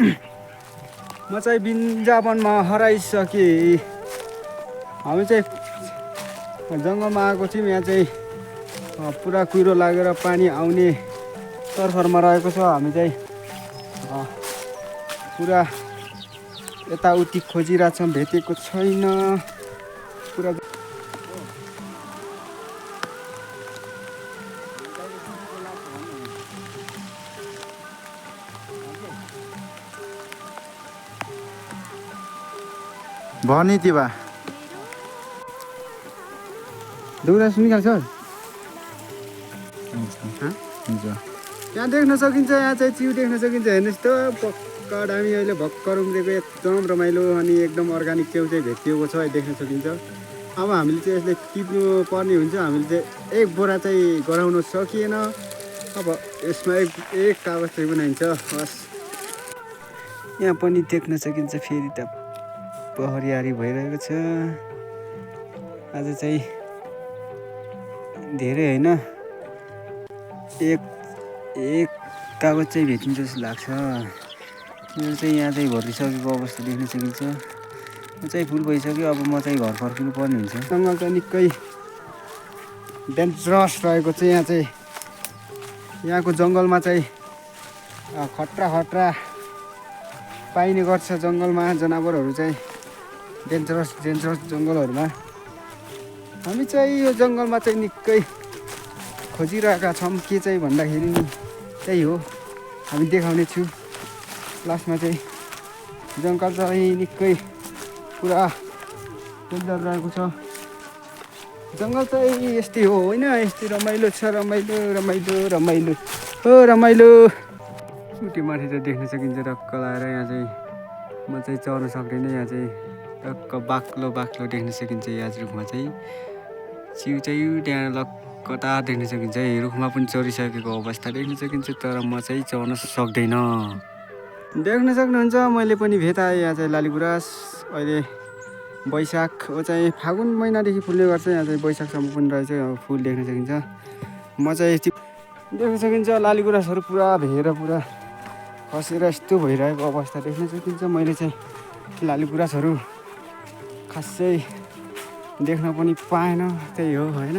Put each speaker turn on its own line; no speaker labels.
म चाहिँ वृन्दावनमा हराइसकेँ। हामी चाहिँ जङ्गलमा आएको थियौँ। यहाँ चाहिँ पुरा कुहिरो लागेर पानी आउने तर्फरमा रहेको छ। हामी चाहिँ पुरा यताउति खोजिरहेछौँ, भेटेको छैन पुरा।
भनी तिबा
दुग्रा सुनिहाल्छ।
हुन्छ
यहाँ देख्न सकिन्छ, यहाँ चाहिँ चिउ देख्न सकिन्छ। हेर्नुहोस् त पक्का दामी। अहिले भर्खर उम्रेको एकदम रमाइलो अनि एकदम अर्ग्यानिक च्याउ चाहिँ भेटिएको छ, देख्न सकिन्छ। अब हामीले चाहिँ यसले टिप्नु पर्ने हुन्छ। हामीले चाहिँ एक बोरा चाहिँ गराउन सकिएन। अब यसमा एक कागज चाहिँ बनाइन्छ। हस्, यहाँ पनि देख्न सकिन्छ फेरि त हरियाली भइरहेको छ। आज चाहिँ धेरै होइन, एक कागज चाहिँ भेटिन्छ जस्तो लाग्छ। यो चाहिँ यहाँ चाहिँ भरिसकेको अवस्था देख्न सकिन्छ। म चाहिँ फुल भइसक्यो। अब म चाहिँ घर फर्किनु पर्ने हुन्छ। जङ्गल चाहिँ निकै डेन्जरस रहेको छ। यहाँ चाहिँ यहाँको जङ्गलमा चाहिँ खतरा पाइने गर्छ। जङ्गलमा जनावरहरू चाहिँ डेन्जरस जङ्गलहरूमा हामी चाहिँ यो जङ्गलमा चाहिँ निकै खोजिरहेका छौँ। के चाहिँ भन्दाखेरि नि त्यही हो, हामी देखाउने छु। लास्टमा चाहिँ जङ्गल चाहिँ निकै पुरा डेन्जर रहेको छ। जङ्गल चाहिँ यस्तै हो होइन, यस्तै रमाइलो छ। रमाइलो हो रमाइलो। उटी माथि चाहिँ देख्न सकिन्छ टक्क लाएर। यहाँ चाहिँ म चाहिँ चढ्न सक्दैन। यहाँ चाहिँ टक्क बाक्लो देख्न सकिन्छ। यहाँ रुखमा चाहिँ चिउ चाहिँ त्यहाँ लक्कटा देख्न सकिन्छ। रुखमा पनि चढिसकेको अवस्था देख्न सकिन्छ, तर म चाहिँ चढ्न सक्दैन। देख्न सक्नुहुन्छ मैले पनि भेटाएँ। यहाँ चाहिँ लालीगुराँस अहिले वैशाख चाहिँ फागुन महिनादेखि फुल्ने गर्छ। यहाँ चाहिँ वैशाखसम्म पनि रहेछ फुल देख्न सकिन्छ। म चाहिँ देख्न सकिन्छ लालीगुराँसहरू पुरा भेर पुरा खसेर यस्तो भइरहेको अवस्था देख्न सकिन्छ। मैले चाहिँ लालीगुराँसहरू खासै देख्न पनि पाएन। त्यही हो होइन।